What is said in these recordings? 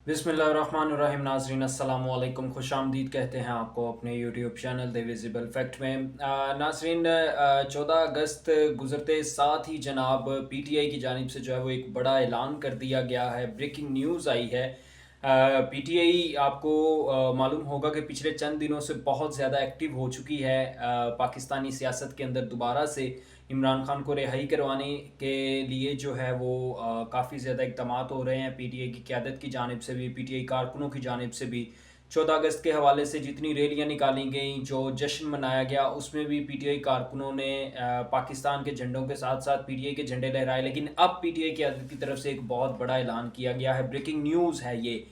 बिस्मिल्लाहिर्रहमानिर्रहीम। नाजरीन अस्सलाम वालेकुम, खुश आमदीद कहते हैं आपको अपने YouTube channel the visible fact में। नाजरीन, 14 अगस्त गुजरते साथ ही जनाब पीटीआई की जानिब से जो है वो एक बड़ा ऐलान कर दिया गया है। ब्रेकिंग न्यूज़ आई है। पीटीआई आपको मालूम होगा कि पिछले चंद दिनों से बहुत ज़्यादा एक्टिव हो चुकी है पाकिस्तानी सियासत के अंदर। दोबारा से इमरान खान को रिहाई करवाने के लिए जो है वो काफ़ी ज़्यादा इक़दामात हो रहे हैं पीटीआई की क़यादत की जानिब से भी, पीटीआई कारकुनों की जानिब से भी। 14 अगस्त के हवाले से जितनी रैलियाँ निकाली गई, जो जश्न मनाया गया, उसमें भी पीटीआई कारकुनों ने पाकिस्तान के झंडों के साथ साथ पीटीआई के झंडे लहराए। लेकिन अब पीटीआई क़यादत की तरफ से एक बहुत बड़ा ऐलान किया गया है। ब्रेकिंग न्यूज़ है ये।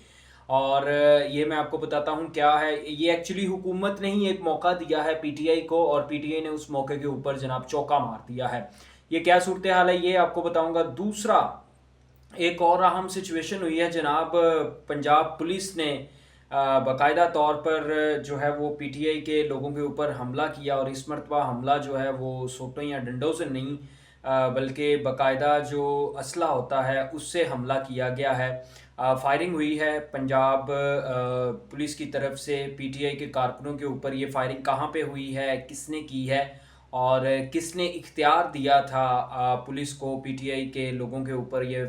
और ये मैं आपको बताता हूँ क्या है। ये एक्चुअली हुकूमत ने ही एक मौका दिया है पीटीआई को, और पीटीआई ने उस मौके के ऊपर जनाब चौका मार दिया है। ये क्या सूरत हाल है ये आपको बताऊंगा। दूसरा, एक और अहम सिचुएशन हुई है जनाब। पंजाब पुलिस ने बाकायदा तौर पर जो है वो पीटीआई के लोगों के ऊपर हमला किया, और इस मरतबा हमला जो है वो सोटों या डंडों से नहीं बल्कि बाकायदा जो असला होता है उससे हमला किया गया है। फायरिंग हुई है पंजाब पुलिस की तरफ से पीटीआई के कारकुनों के ऊपर। ये फायरिंग कहाँ पे हुई है, किसने की है, और किसने इख्तियार दिया था पुलिस को पीटीआई के लोगों के ऊपर ये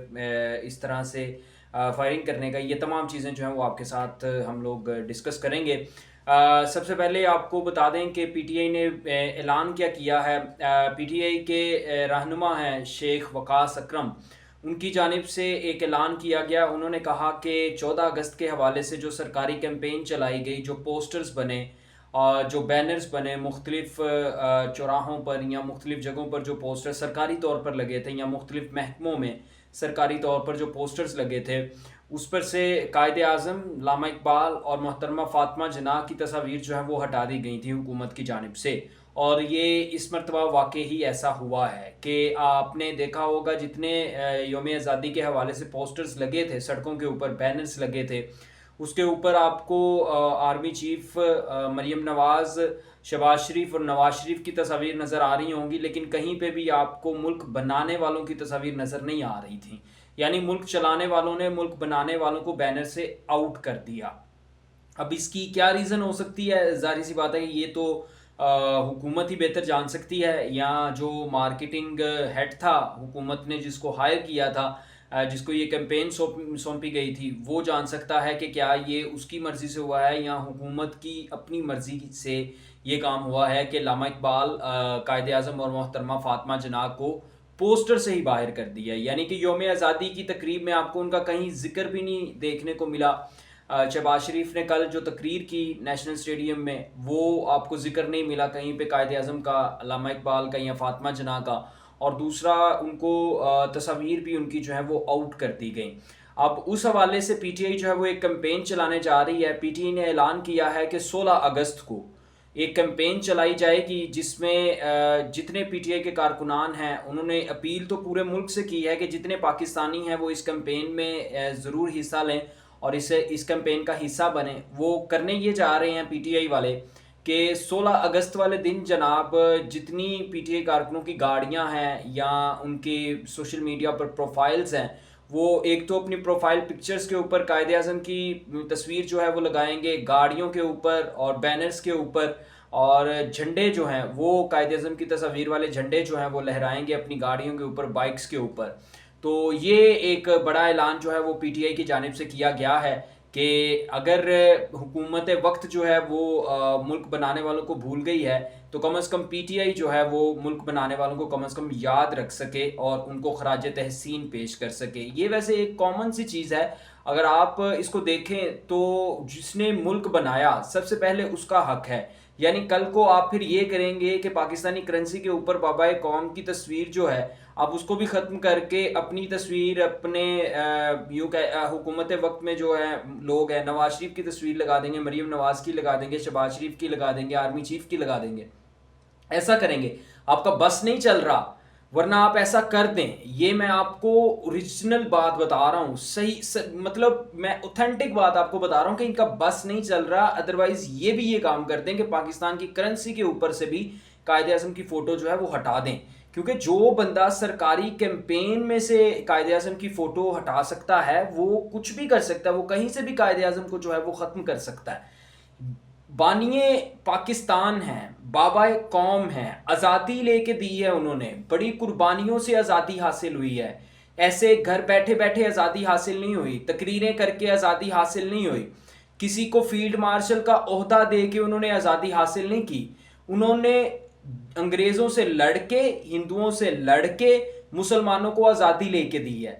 इस तरह से फायरिंग करने का, ये तमाम चीज़ें जो हैं वो आपके साथ हम लोग डिस्कस करेंगे। सबसे पहले आपको बता दें कि पीटीआई ने ऐलान क्या किया है। पीटीआई के रहनुमा हैं शेख वकास अकरम, उनकी जानिब से एक ऐलान किया गया। उन्होंने कहा कि 14 अगस्त के हवाले से जो सरकारी कैंपेन चलाई गई, जो पोस्टर्स बने और जो बैनर्स बने मुख्तलिफ चौराहों पर या मुख्तलिफ जगहों पर, जो पोस्टर सरकारी तौर पर लगे थे या मुख्तलिफ महकमों में सरकारी तौर पर जो पोस्टर्स लगे थे, उस पर से कायदे आज़म लामा इकबाल और मोहतरमा फ़ातिमा जिन्ना की तस्वीर जो है वो हटा दी गई थी हुकूमत की जानिब से। और ये इस मरतबा वाकई ही ऐसा हुआ है कि आपने देखा होगा जितने यौम आज़ादी के हवाले से पोस्टर्स लगे थे सड़कों के ऊपर, बैनर्स लगे थे, उसके ऊपर आपको आर्मी चीफ मरीम नवाज़, शहबाज शरीफ और नवाज शरीफ की तस्वीर नज़र आ रही होंगी, लेकिन कहीं पे भी आपको मुल्क बनाने वालों की तस्वीर नज़र नहीं आ रही थी। यानी मुल्क चलाने वालों ने मुल्क बनाने वालों को बैनर से आउट कर दिया। अब इसकी क्या रीज़न हो सकती है, जाहिर सी बात है कि ये तो हुकूमत ही बेहतर जान सकती है, या जो मार्केटिंग हेड था हुकूमत ने जिसको हायर किया था, जिसको ये कैंपेन सौंपी गई थी, वो जान सकता है कि क्या ये उसकी मर्ज़ी से हुआ है या हुकूमत की अपनी मर्ज़ी से ये काम हुआ है कि लामा इकबाल, कायदे आज़म और मोहतरमा फ़ातिमा जिन्ना को पोस्टर से ही बाहर कर दिया। यानी कि यौम आज़ादी की तकरीब में आपको उनका कहीं जिक्र भी नहीं देखने को मिला। शहबाज शरीफ ने कल जो तकरीर की नेशनल स्टेडियम में, वो आपको जिक्र नहीं मिला कहीं पे कायदे आज़म का, अल्लामा इकबाल का या फ़ातिमा जिन्ना का। और दूसरा, उनको तस्वीर भी उनकी जो है वो आउट कर दी गई। अब उस हवाले से पीटीआई जो है वो एक कैंपेन चलाने जा रही है। पीटीआई ने ऐलान किया है कि 16 अगस्त को एक कैंपेन चलाई जाएगी जिसमें जितने पीटीआई के कारकुनान हैं, उन्होंने अपील तो पूरे मुल्क से की है कि जितने पाकिस्तानी हैं वो इस कैंपेन में ज़रूर हिस्सा लें और इस कैंपेन का हिस्सा बने। वो करने ये जा रहे हैं पीटीआई वाले कि 16 अगस्त वाले दिन जनाब जितनी पीटीआई कारकुनों की गाड़ियां हैं या उनके सोशल मीडिया पर प्रोफाइल्स हैं, वो एक तो अपनी प्रोफाइल पिक्चर्स के ऊपर कायदे आज़म की तस्वीर जो है वो लगाएंगे, गाड़ियों के ऊपर और बैनर्स के ऊपर, और झंडे जो हैं वो कायदे आज़म की तस्वीर वाले झंडे जो हैं वो लहराएंगे अपनी गाड़ियों के ऊपर, बाइक्स के ऊपर। तो ये एक बड़ा ऐलान जो है वो पीटीआई की जानिब से किया गया है कि अगर हुकूमत वक्त जो है वो मुल्क बनाने वालों को भूल गई है, तो कम से कम पीटीआई जो है वो मुल्क बनाने वालों को कम से कम याद रख सके और उनको खराज तहसीन पेश कर सके। ये वैसे एक कॉमन सी चीज़ है, अगर आप इसको देखें तो जिसने मुल्क बनाया सबसे पहले उसका हक है। यानी कल को आप फिर ये करेंगे कि पाकिस्तानी करेंसी के ऊपर बाबा कौम की तस्वीर जो है आप उसको भी ख़त्म करके अपनी तस्वीर अपने हुकूमत वक्त में जो है लोग हैं, नवाज शरीफ की तस्वीर लगा देंगे, मरीम नवाज की लगा देंगे, शहबाज शरीफ की लगा देंगे, आर्मी चीफ की लगा देंगे। ऐसा करेंगे, आपका बस नहीं चल रहा, वरना आप ऐसा कर दें। ये मैं आपको ओरिजिनल बात बता रहा हूँ, मतलब मैं ऑथेंटिक बात आपको बता रहा हूँ कि इनका बस नहीं चल रहा। अदरवाइज ये भी ये काम कर दें कि पाकिस्तान की करेंसी के ऊपर से भी कायदे आज़म की फ़ोटो जो है वो हटा दें, کیونکہ جو بندہ سرکاری کیمپین میں سے قائد اعظم کی فوٹو ہٹا سکتا ہے وہ کچھ بھی کر سکتا ہے، وہ کہیں سے بھی قائد اعظم کو جو ہے وہ ختم کر سکتا ہے۔ بانی پاکستان ہیں، بابا قوم ہیں، آزادی لے کے دی ہے انہوں نے، بڑی قربانیوں سے آزادی حاصل ہوئی ہے، ایسے گھر بیٹھے بیٹھے آزادی حاصل نہیں ہوئی، تقریریں کر کے آزادی حاصل نہیں ہوئی، کسی کو فیلڈ مارشل کا عہدہ دے کے انہوں نے آزادی حاصل نہیں کی، انہوں نے انگریزوں سے لڑ کے، ہندوؤں سے لڑ کے مسلمانوں کو آزادی لے کے دی ہے۔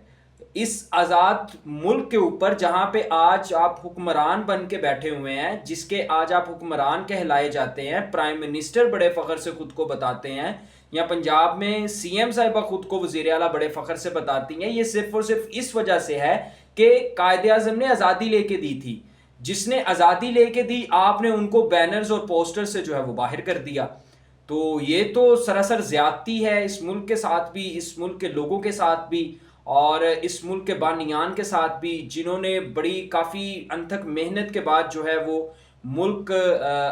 اس آزاد ملک کے اوپر جہاں پہ آج آپ حکمران بن کے بیٹھے ہوئے ہیں، جس کے آج آپ حکمران کہلائے جاتے ہیں، پرائم منسٹر بڑے فخر سے خود کو بتاتے ہیں، یا پنجاب میں سی ایم صاحبہ خود کو وزیر اعلیٰ بڑے فخر سے بتاتی ہیں، یہ صرف اور صرف اس وجہ سے ہے کہ قائد اعظم نے آزادی لے کے دی تھی۔ جس نے آزادی لے کے دی، آپ نے ان کو بینرز اور پوسٹر سے جو ہے وہ باہر کر دیا۔ تو یہ تو سراسر زیادتی ہے اس ملک کے ساتھ بھی، اس ملک کے لوگوں کے ساتھ بھی، اور اس ملک کے بانیان کے ساتھ بھی، جنہوں نے بڑی کافی انتھک محنت کے بعد جو ہے وہ ملک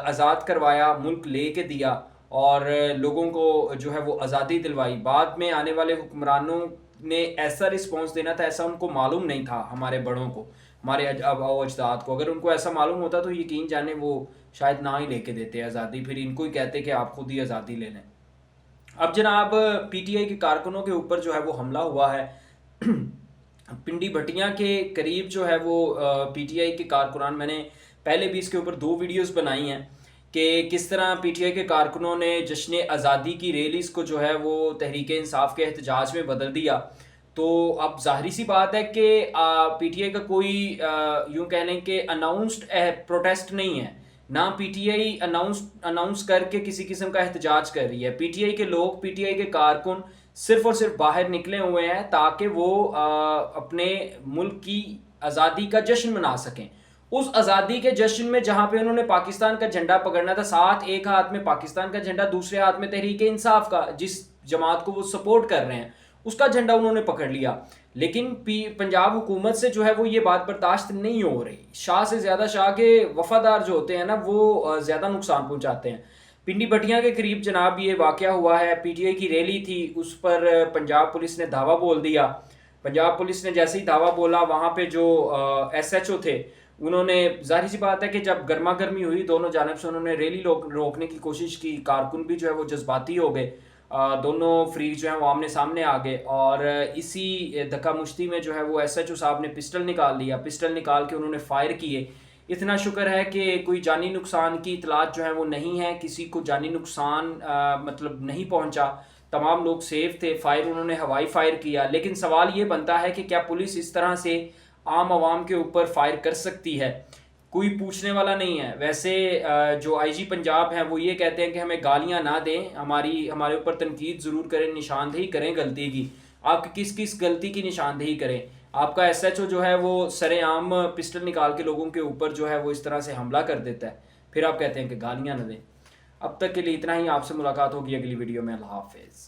آزاد کروایا، ملک لے کے دیا اور لوگوں کو جو ہے وہ آزادی دلوائی۔ بعد میں آنے والے حکمرانوں نے ایسا رسپانس دینا تھا، ایسا ان کو معلوم نہیں تھا، ہمارے بڑوں کو، ہمارے آباء و اجداد کو۔ اگر ان کو ایسا معلوم ہوتا تو یقین جانے وہ شاید نہ ہی لے کے دیتے آزادی، پھر ان کو ہی کہتے کہ آپ خود ہی آزادی لے لیں۔ اب جناب پی ٹی آئی کے کارکنوں کے اوپر جو ہے وہ حملہ ہوا ہے، پنڈی بھٹیاں کے قریب جو ہے وہ پی ٹی آئی کے کارکنان، میں نے پہلے بھی اس کے اوپر 2 ویڈیوز بنائی ہیں کہ کس طرح پی ٹی آئی کے کارکنوں نے جشن آزادی کی ریلیز کو جو ہے وہ تحریک انصاف کے احتجاج میں بدل دیا۔ تو اب ظاہری سی بات ہے کہ پی ٹی آئی کا کوئی یوں کہہ لیں کہ اناؤنسڈ پروٹیسٹ نہیں ہے، نہ پی ٹی آئی اناؤنس کر کے کسی قسم کا احتجاج کر رہی ہے۔ پی ٹی آئی کے لوگ، پی ٹی آئی کے کارکن صرف اور صرف باہر نکلے ہوئے ہیں تاکہ وہ اپنے ملک کی آزادی کا جشن منا سکیں۔ اس آزادی کے جشن میں جہاں پہ انہوں نے پاکستان کا جھنڈا پکڑنا تھا، ساتھ ایک ہاتھ میں پاکستان کا جھنڈا، دوسرے ہاتھ میں تحریک انصاف کا، جس جماعت کو وہ سپورٹ کر رہے ہیں، اس کا جھنڈا انہوں نے پکڑ لیا۔ لیکن پنجاب حکومت سے جو ہے وہ یہ بات برداشت نہیں ہو رہی۔ شاہ سے زیادہ شاہ کے وفادار جو ہوتے ہیں نا، وہ زیادہ نقصان پہنچاتے ہیں۔ پنڈی بھٹیاں کے قریب جناب یہ واقعہ ہوا ہے، پی ٹی آئی کی ریلی تھی، اس پر پنجاب پولیس نے دھاوا بول دیا۔ پنجاب پولیس نے جیسے ہی دھاوا بولا، وہاں پہ جو ایس ایچ او تھے، انہوں نے، ظاہر سی بات ہے کہ جب گرما گرمی ہوئی دونوں جانب سے، انہوں نے ریلی روکنے کی کوشش کی، کارکن بھی جو ہے وہ جذباتی ہو گئے، دونوں فریق جو ہیں وہ آمنے سامنے آ گئے، اور اسی دھکا مشتی میں جو ہے وہ ایس ایچ او صاحب نے پسٹل نکال لیا، پسٹل نکال کے انہوں نے فائر کیے۔ اتنا شکر ہے کہ کوئی جانی نقصان کی اطلاعات جو ہے وہ نہیں ہے، کسی کو جانی نقصان مطلب نہیں پہنچا، تمام لوگ سیف تھے۔ فائر انہوں نے ہوائی فائر کیا، لیکن سوال یہ بنتا ہے کہ کیا پولیس اس طرح سے عام عوام کے اوپر فائر کر سکتی ہے؟ کوئی پوچھنے والا نہیں ہے۔ ویسے جو آئی جی پنجاب ہیں وہ یہ کہتے ہیں کہ ہمیں گالیاں نہ دیں، ہمارے اوپر تنقید ضرور کریں، نشاندہی کریں غلطی کی۔ آپ کی کس غلطی کی نشاندہی کریں؟ آپ کا ایس ایچ او جو ہے وہ سر عام پسٹل نکال کے لوگوں کے اوپر جو ہے وہ اس طرح سے حملہ کر دیتا ہے، پھر آپ کہتے ہیں کہ گالیاں نہ دیں۔ اب تک کے لیے اتنا ہی، آپ سے ملاقات ہوگی اگلی ویڈیو میں۔ اللہ حافظ۔